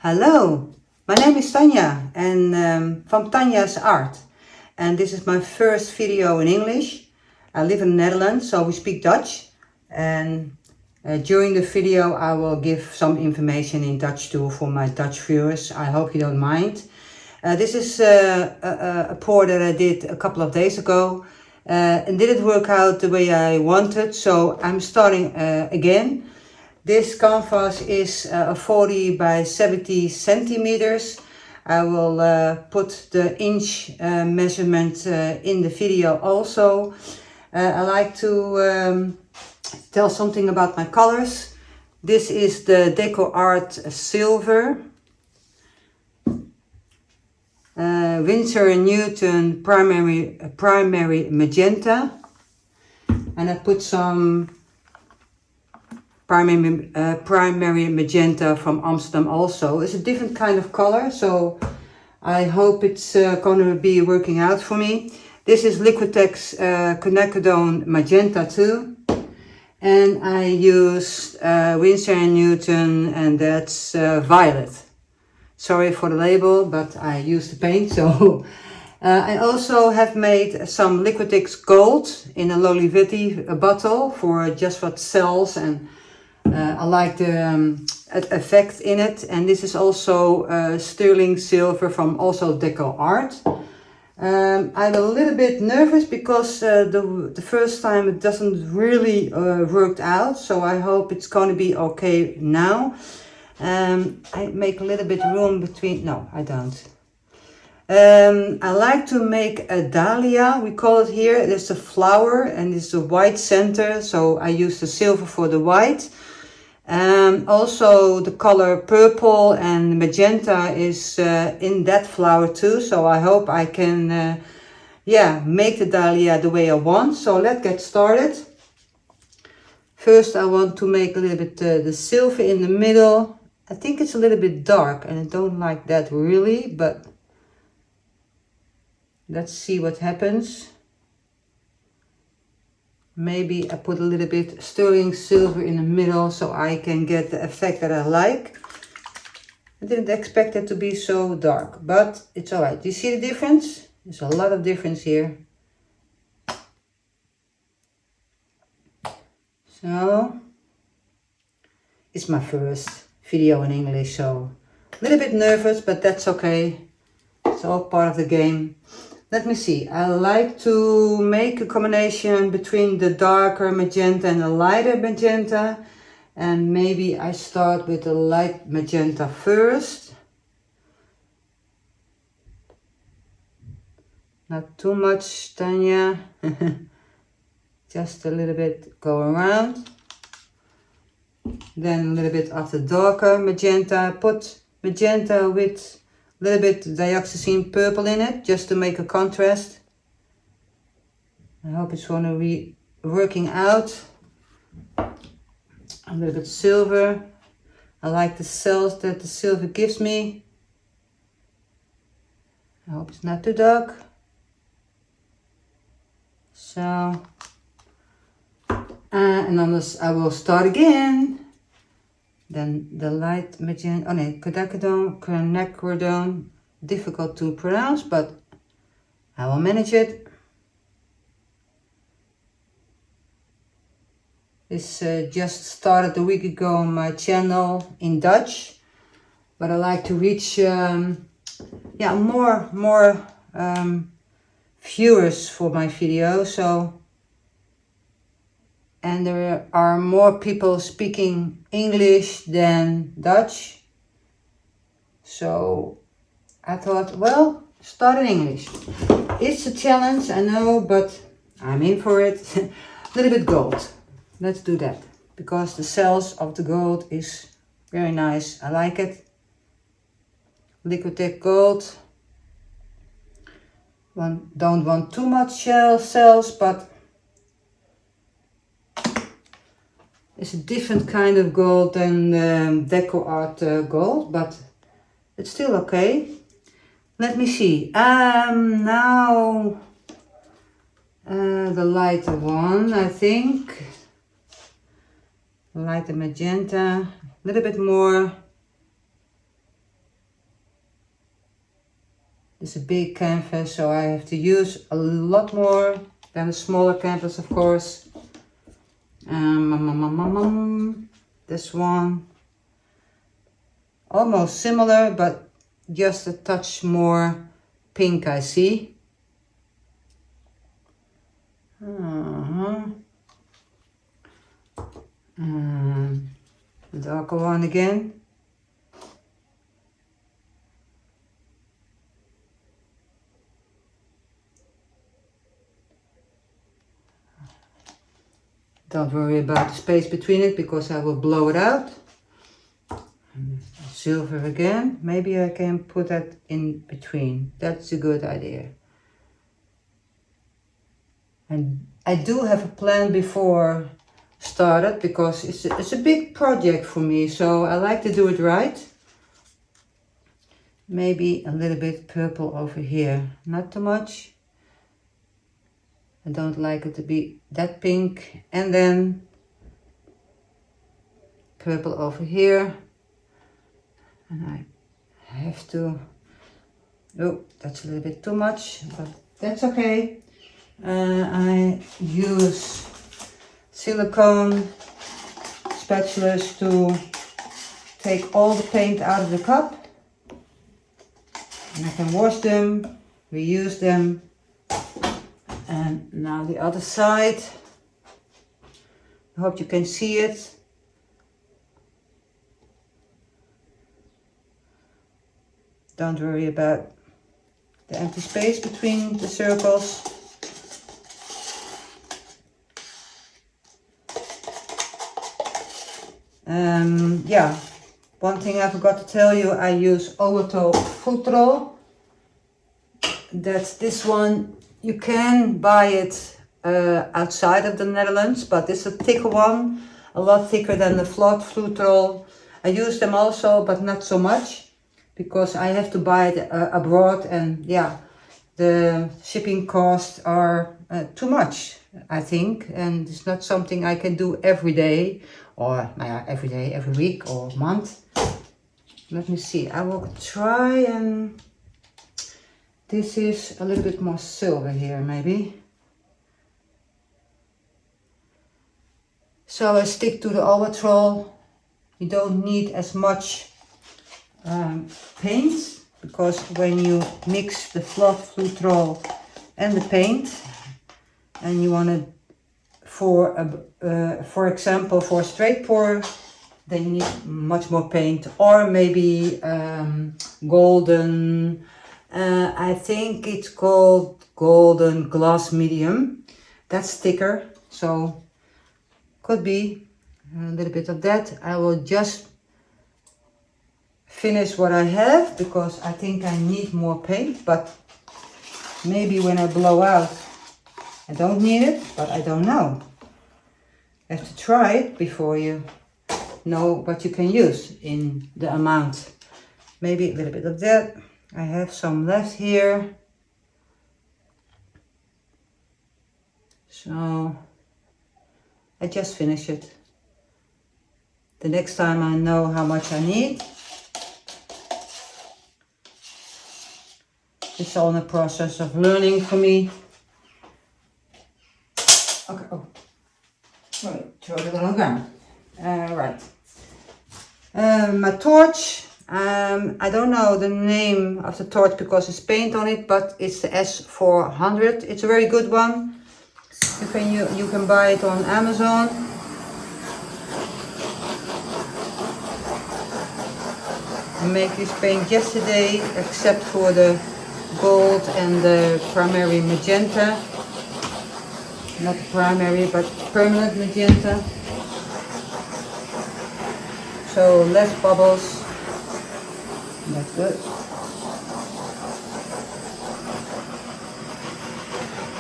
Hello, my name is Tanja and from Tanja'sArt, and this is my first video in English. I live in the Netherlands, so we speak Dutch, and during the video I will give some information in Dutch too for my Dutch viewers. I hope you don't mind. This is a pour that I did a couple of days ago and didn't work out the way I wanted, so I'm starting again. This canvas is 40 by 70 centimeters. I will put the inch measurement in the video also. I like to tell something about my colors. This is the Tanja'sArt silver. Winsor and Newton primary magenta. And I put some primary magenta from Amsterdam also. It's a different kind of color, so I hope it's going to be working out for me. This is Liquitex quinacridone magenta too, and I use Winsor and Newton, and that's violet. Sorry for the label, but I used the paint. So I also have made some Liquitex gold in a longevity bottle for just what sells, and I like the effect in it. And this is also sterling silver from also Tanja'sArt. I'm a little bit nervous because the first time it doesn't really worked out, so I hope it's going to be okay now. I make a little bit room between, no I don't. I like to make a dahlia, we call it here. It's a flower and it's a white center, so I use the silver for the white. Also the color purple and magenta is in that flower too, so I hope I can make the dahlia the way I want. So let's get started. First I want to make a little bit the silver in the middle. I think it's a little bit dark and I don't like that really, but let's see what happens. Maybe I put a little bit sterling silver in the middle so I can get the effect that I like. I didn't expect it to be so dark, but it's alright. Do you see the difference? There's a lot of difference here. So, it's my first video in English, so a little bit nervous, but that's okay. It's all part of the game. Let me see, I like to make a combination between the darker magenta and the lighter magenta. And maybe I start with the light magenta first. Not too much, Tanja. Just a little bit go around. Then a little bit of the darker magenta. I put magenta with a little bit dioxazine purple in it, just to make a contrast. I hope it's going to be working out. A little bit silver. I like the cells that the silver gives me. I hope it's not too dark. So, and on this I will start again. Then the light magenta, oh no, quinacridone, difficult to pronounce, but I will manage it. This just started a week ago on my channel in Dutch, but I like to reach more viewers for my video. So, and there are more people speaking English than Dutch, so I thought, well, start in English. It's a challenge, I know, but I'm in for it. A little bit gold. Let's do that, because the cells of the gold is very nice. I like it. Liquitex gold. Don't want too much cells, but it's a different kind of gold than Tanja'sArt gold, but it's still okay. Let me see. Now the lighter one, I think. Lighter magenta, a little bit more It's a big canvas, so I have to use a lot more than a smaller canvas, of course. This one, almost similar, but just a touch more pink, I see. The darker one again. Don't worry about the space between it because I will blow it out. Silver again. Maybe I can put that in between. That's a good idea. And I do have a plan before started because it's a big project for me, so I like to do it right. Maybe a little bit purple over here, not too much. I don't like it to be that pink. And then purple over here. And I have to, oh, that's a little bit too much, but that's okay. I use silicone spatulas to take all the paint out of the cup. And I can wash them, reuse them. And now the other side. I hope you can see it. Don't worry about the empty space between the circles. Yeah, one thing I forgot to tell you, I use Overtow foot roll. That's this one. You can buy it outside of the Netherlands, but it's a thicker one, a lot thicker than the flat foot roll. I use them also, but not so much, because I have to buy it abroad, and yeah, the shipping costs are too much, I think, and it's not something I can do every day, or every day, every week or month. Let me see, I will try, and this is a little bit more silver here, maybe. So I stick to the Overtow. You don't need as much paint, because when you mix the flat foot roll and the paint, and you want to, for example, for a straight pour, then you need much more paint, or maybe golden. I think it's called golden glass medium. That's thicker, so could be a little bit of that. I will just finish what I have because I think I need more paint, but maybe when I blow out I don't need it, but I don't know. I have to try it before you know what you can use in the amount. Maybe a little bit of that. I have some left here. So I just finished it. The next time I know how much I need. It's all in the process of learning for me. Okay, oh. Right, throw it on the ground. Right. My torch. I don't know the name of the torch because it's paint on it, but it's the S400. It's a very good one. You can buy it on Amazon. I made this paint yesterday, except for the gold and the primary magenta. Not primary, but permanent magenta. So less bubbles. That's good.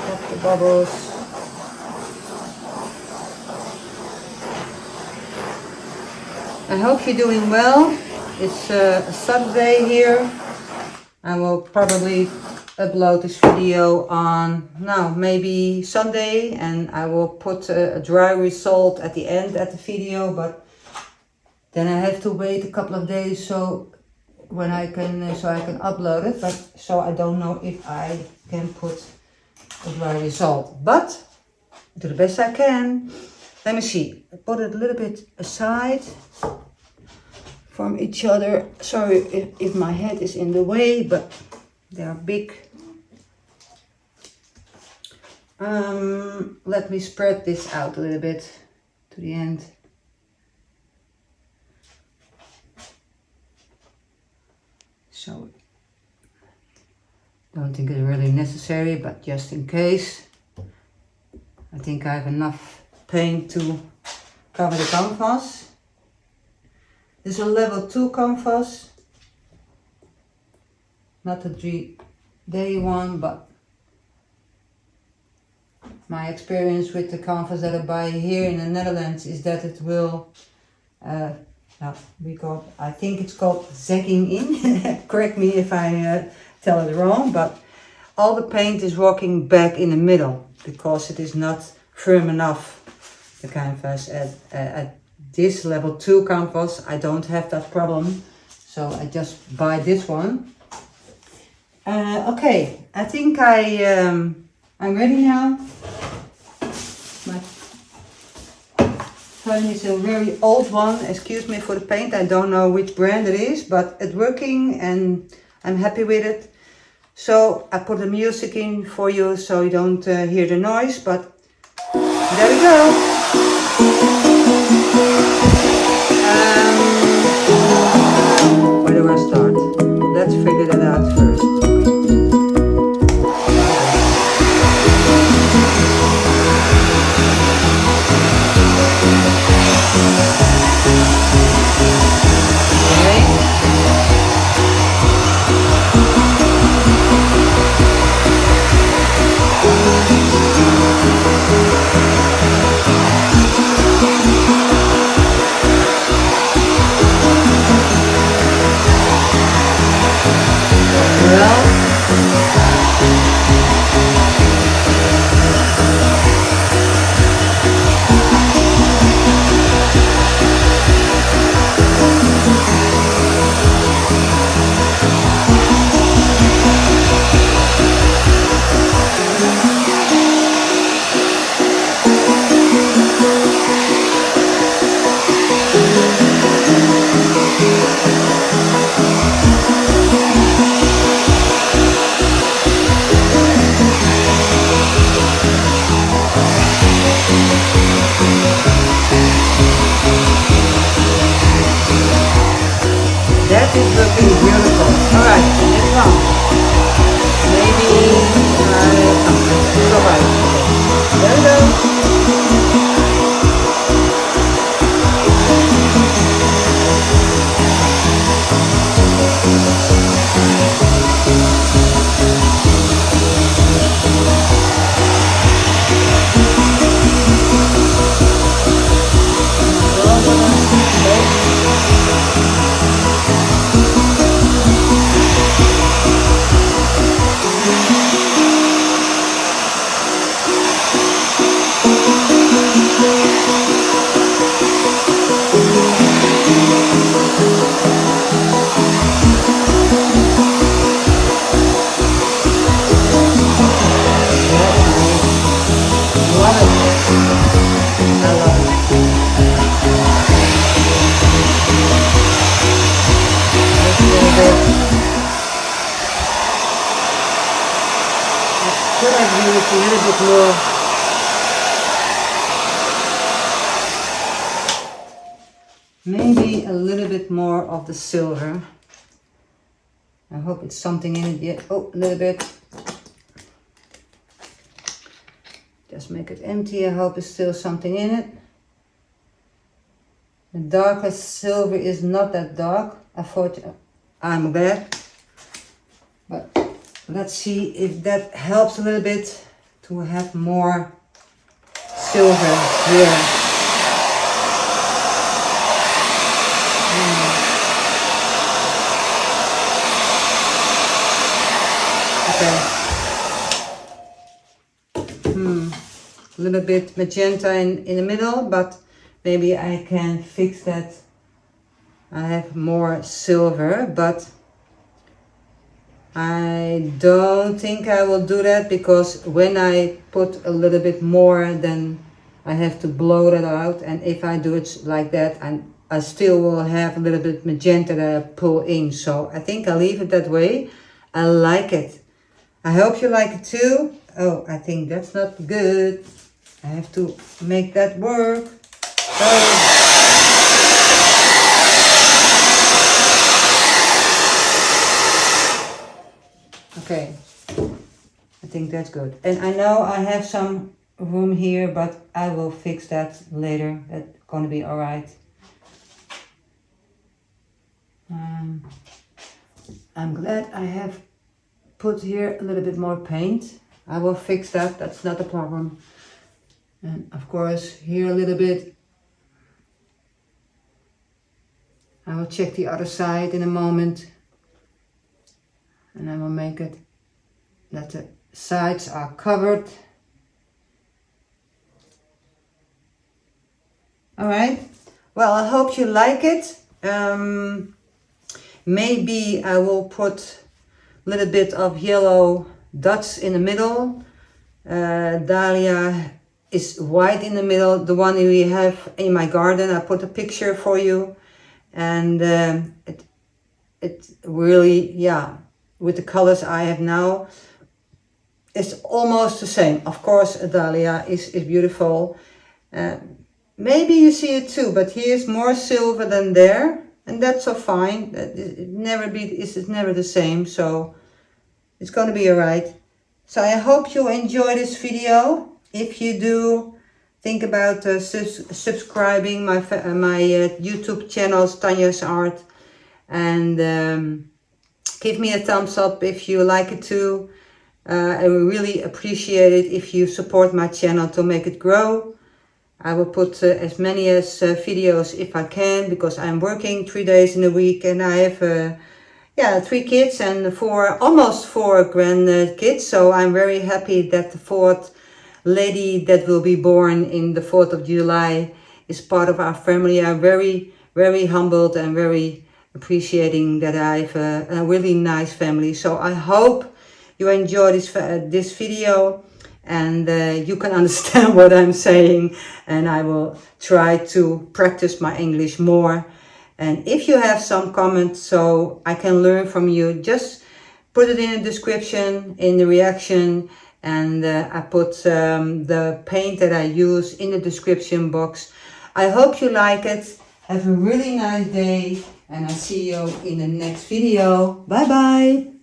Pop the bubbles. I hope you're doing well. It's a Saturday here. I will probably upload this video on maybe Sunday, and I will put a dry result at the end at the video, but then I have to wait a couple of days, so when I can, so I can upload it, but so I don't know if I can put a dry result, but do the best I can. Let me see, I put it a little bit aside from each other. Sorry if my head is in the way, but they are big. Let me spread this out a little bit to the end. So, don't think it's really necessary, but just in case. I think I have enough paint to cover the canvas. This is a level 2 canvas. Not a 3-day one, but my experience with the canvas that I buy here in the Netherlands is that it will, I think it's called zagging in. Correct me if I tell it wrong, but all the paint is walking back in the middle because it is not firm enough, the canvas. At this level 2 canvas, I don't have that problem, so I just buy this one. Okay, I think I'm ready now. My phone is a very old one, excuse me for the paint, I don't know which brand it is, but it's working and I'm happy with it. So I put the music in for you so you don't hear the noise, but there we go. Where do I start? Let's figure that out first. That is looking beautiful. Alright, next one. Maybe it's alright. There we go. Could have used a little bit more. Maybe a little bit more of the silver. I hope it's something in it yet. Oh, a little bit. Just make it empty. I hope there's still something in it. The darkest silver is not that dark. I thought I'm aware. But let's see if that helps a little bit to have more silver here. Okay. A little bit magenta in the middle, but maybe I can fix that. I have more silver, but I don't think I will do that, because when I put a little bit more, then I have to blow that out, and if I do it like that, and I still will have a little bit magenta that I pull in. So I think I'll leave it that way. I like it. I hope you like it too. Oh, I think that's not good. I have to make that work. Oh. Okay, I think that's good. And I know I have some room here, but I will fix that later. That's gonna be all right. I'm glad I have put here a little bit more paint. I will fix that, that's not a problem. And of course, here a little bit. I will check the other side in a moment. And I will make it that the sides are covered. All right, well, I hope you like it. Maybe I will put a little bit of yellow dots in the middle. Dhalia is white in the middle, the one we have in my garden. I put a picture for you, and it really, yeah, with the colors I have now, it's almost the same. Of course, Dhalia is beautiful. Maybe you see it too, but here's more silver than there, and that's so fine. It's never the same, so it's gonna be alright. So I hope you enjoy this video. If you do, think about subscribing my YouTube channel, Tanja'sArt, and give me a thumbs up if you like it too. I will really appreciate it if you support my channel to make it grow. I will put as many videos if I can, because I'm working 3 days in a week, and I have 3 kids and almost 4 grandkids. So I'm very happy that the 4th lady that will be born in the 4th of July is part of our family. I'm very, very humbled and very appreciating that I have a really nice family. So I hope you enjoy this video, and you can understand what I'm saying, and I will try to practice my English more. And if you have some comments so I can learn from you, just put it in the description, in the reaction, and I put the paint that I use in the description box. I hope you like it. Have a really nice day, and I'll see you in the next video. Bye bye.